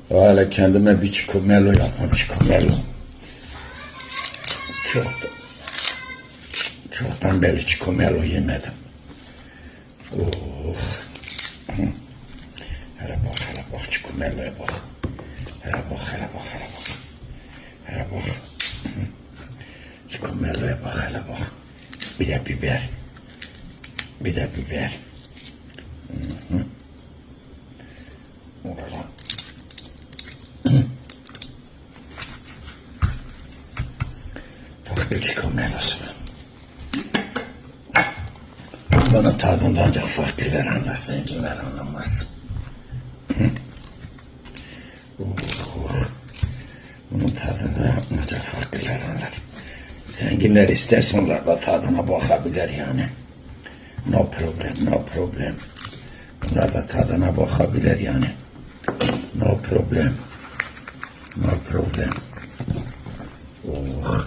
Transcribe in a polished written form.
Hala kendime bir çikolata yapmam, çikolata. Çoktan beri çikolata yemedim. Oh. Hele bak çikolataya bak. Hele bak. Çikolataya bak, hele bak. Bir de biber. Orada. Farklı çikolatası var. Bunun tadında ancak farklılar anlar, zenginler anlamaz. Bunun tadında ancak farklılar anlar. Zenginler isterse onlar da tadına bakabilir yani. No problem. Onlar da tadına bakabilir yani. No problem. Oh.